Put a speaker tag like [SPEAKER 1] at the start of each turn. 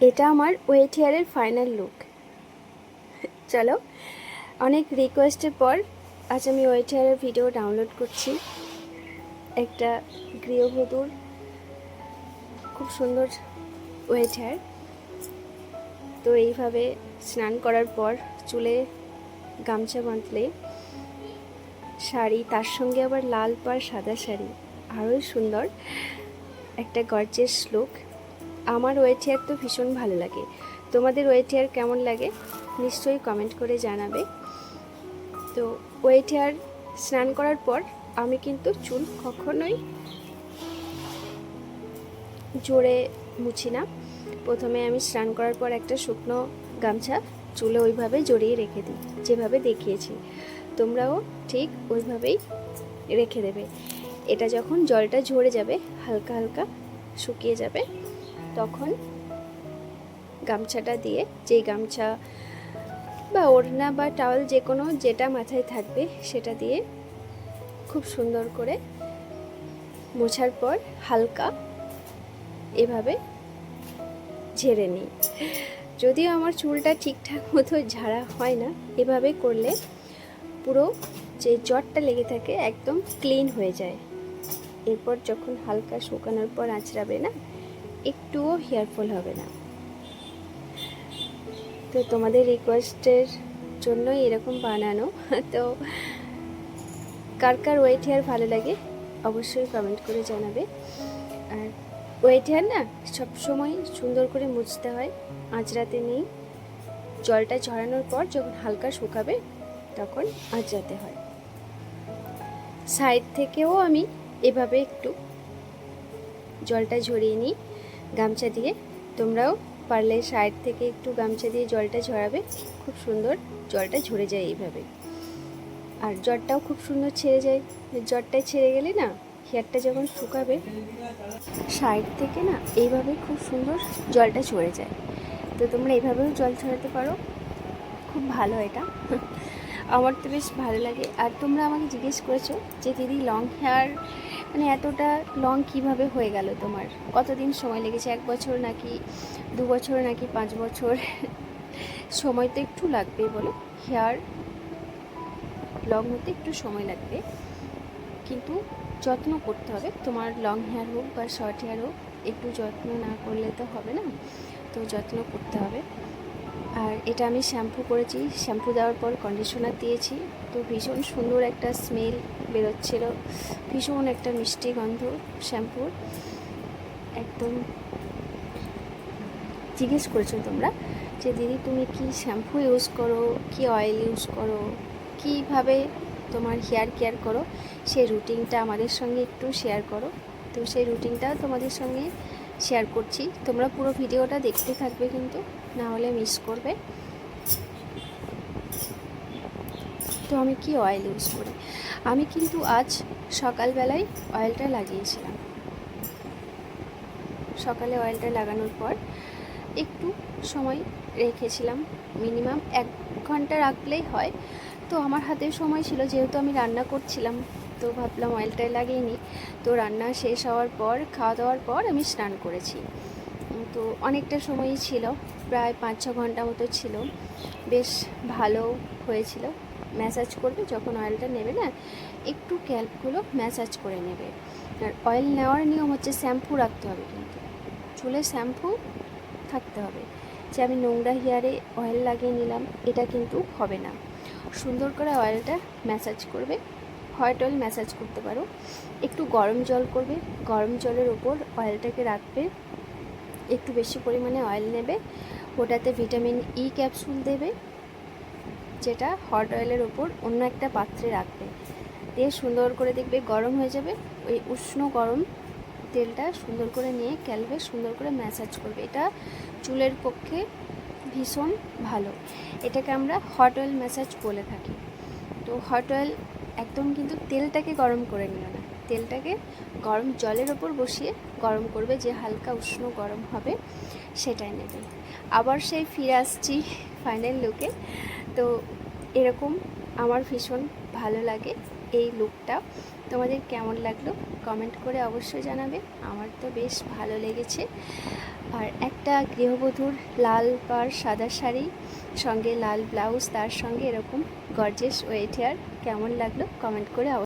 [SPEAKER 1] এটা আমার wait হেয়ারের final look. চলো, অনেক রিকোয়েস্টের পর আজ আমি ওয়েট হেয়ারের ভিডিও ডাউনলোড করছি। একটা গৃহবধূর খুব সুন্দর ওয়েট হেয়ার। তো এইভাবে স্নান করার পর চুলে গামছা বাঁধলে, শাড়ি, তার সঙ্গে আবার লাল পাড় সাদা শাড়ি, আরোই সুন্দর একটা গর্জিয়াস লুক। আমার ওয়েট হেয়ার তো ভীষণ ভালো লাগে। তোমাদের ওয়েট হেয়ার কেমন লাগে নিশ্চয়ই কমেন্ট করে জানাবে। তো ওয়েট হেয়ার স্নান করার পর আমি কিন্তু চুল কখনোই জোরে মুছি না। প্রথমে আমি স্নান করার পর একটা শুকনো গামছা চুলে ওইভাবে জড়িয়ে রেখে দিই, যেভাবে দেখিয়েছি। তোমরাও ঠিক ওইভাবেই রেখে দেবে। এটা যখন জলটা ঝরে যাবে, হালকা হালকা শুকিয়ে যাবে, তখন গামছাটা দিয়ে, যেই গামছা বা ওড়না বা টাওয়াল যে কোনো যেটা মাথায় থাকবে সেটা দিয়ে খুব সুন্দর করে মোছার পর হালকা এভাবে ঝেড়ে নিই। যদিও আমার চুলটা ঠিকঠাক মতো ঝাড়া হয় না, এভাবে করলে পুরো যে জটটা লেগে থাকে একদম ক্লিন হয়ে যায়। এরপর যখন হালকা শুকানোর পর আঁচড়াবে না, একটুও হেয়ার ফল হবে না। তো তোমাদের রিকোয়েস্টের জন্যই এরকম বানানো। তো কার কার ওয়েট হেয়ার ভালো লাগে অবশ্যই কমেন্ট করে জানাবে। আর ওয়েট হেয়ার না সবসময় সুন্দর করে মুছতে হয়, আঁচড়াতে নেই। জলটা ঝরানোর পর যখন হালকা শুকাবে তখন আঁচড়াতে হয়। সাইড থেকেও আমি এভাবে একটু জলটা ঝরিয়ে নিই গামছা দিয়ে। তোমরাও পারলে সাইড থেকে একটু গামছা দিয়ে জলটা ঝরাবে, খুব সুন্দর জলটা ঝরে যায় এইভাবে। আর জটটাও খুব সুন্দর ছেড়ে যায়। জটটা ছেড়ে গেলে না, হেয়ারটা যখন শুকাবে সাইড থেকে না এইভাবে খুব সুন্দর জলটা ঝরে যায়। তো তোমরা এইভাবেও জল ছড়াতে পারো, খুব ভালো এটা। আমার তো বেশ ভালো লাগে। আর তোমরা আমাকে জিজ্ঞেস করেছো যে দিদি লং হেয়ার মানে এতটা লং কিভাবে হয়ে গেল তোমার, কতদিন সময় লেগেছে, 1 বছর নাকি 2 বছর নাকি 5 বছর? সময় তো একটু লাগবে বলো, হেয়ার লং হতে একটু সময় লাগবে, কিন্তু যত্ন করতে হবে। তোমার লং হেয়ার হোক বা শর্ট হেয়ার হোক, একটু যত্ন না করলে তো হবে না, তো যত্ন করতে হবে। আর এটা আমি শ্যাম্পু করেছি, শ্যাম্পু দেওয়ার পর কন্ডিশনার দিয়েছি। তো ভীষণ সুন্দর একটা স্মেল বেরোচ্ছিল, ভীষণ একটা মিষ্টি গন্ধ শ্যাম্পুর। একদম জিজ্ঞেস করেছো তোমরা যে দিদি তুমি কি শ্যাম্পু ইউজ করো, কি অয়েল ইউজ করো, কীভাবে তোমার হেয়ার কেয়ার করো, সেই রুটিনটা আমাদের সঙ্গে একটু শেয়ার করো। তো সেই রুটিনটাও তোমাদের সঙ্গে শেয়ার করছি। তোমরা পুরো ভিডিওটা দেখতে থাকবে, কিন্তু না হলে মিস করবে। তো আমি কি অয়েল ইউজ করি, আমি কিন্তু আজ সকালবেলায় অয়েলটা লাগিয়েছিলাম। সকালে অয়েলটা লাগানোর পর একটু সময় রেখেছিলাম, মিনিমাম 1 ঘন্টা রাখলেই হয়। তো আমার হাতে সময় ছিল, যেহেতু আমি রান্না করছিলাম, তো ভাবলাম অয়েলটাই লাগিয়ে নিই। তো রান্না শেষ হওয়ার পর, খাওয়া দাওয়ার পর আমি স্নান করেছি। তো অনেকটা সময়ই ছিল, প্রায় 5-6 ঘন্টা মতো ছিল। বেশ ভালো হয়েছিল। ম্যাসাজ করবে যখন অয়েলটা নেবে না, একটু ক্যাল্পগুলো ম্যাসাজ করে নেবে। আর অয়েল নেওয়ার নিয়ম হচ্ছে শ্যাম্পু রাখতে হবে, কিন্তু চুলে শ্যাম্পু থাকতে হবে। যে আমি নোংরা হেয়ারে অয়েল লাগিয়ে নিলাম, এটা কিন্তু হবে না। সুন্দর করে অয়েলটা ম্যাসাজ করবে। হট অয়েল ম্যাসাজ করতে পারো। একটু গরম জল করবে, গরম জলের ওপর অয়েলটাকে রাখবে, একটু বেশি পরিমাণে অয়েল নেবে, ওটাতে ভিটামিন ই ক্যাপসুল দেবে, যেটা হট অয়েলের ওপর অন্য একটা পাত্রে রাখবে। দিয়ে সুন্দর করে দেখবে গরম হয়ে যাবে, ওই উষ্ণ গরম তেলটা সুন্দর করে নিয়ে ক্যালবে সুন্দর করে ম্যাসাজ করবে। এটা চুলের পক্ষে ভীষণ ভালো। এটাকে আমরা হট অয়েল ম্যাসাজ বলে থাকি। তো হট অয়েল একদম কিন্তু তেলটাকে গরম করে নিও না, তেলটাকে গরম জলের ওপর বসিয়ে গরম করবে, যে হালকা উষ্ণ গরম হবে সেটাই নেবে। আবার সেই ফিরে আসছি ফাইনাল লুকে। তো এরকম আমার ভীষণ ভালো লাগে এই লুকটা। তোমাদের কেমন লাগলো কমেন্ট করে অবশ্যই জানাবে। আমার তো বেশ ভালো লেগেছে। আর একটা গৃহবধূর লাল পাড় সাদা শাড়ি, সঙ্গে লাল ব্লাউজ, তার সঙ্গে এরকম গর্জিয়াস ওয়েট হেয়ার কেমন লাগলো কমেন্ট করে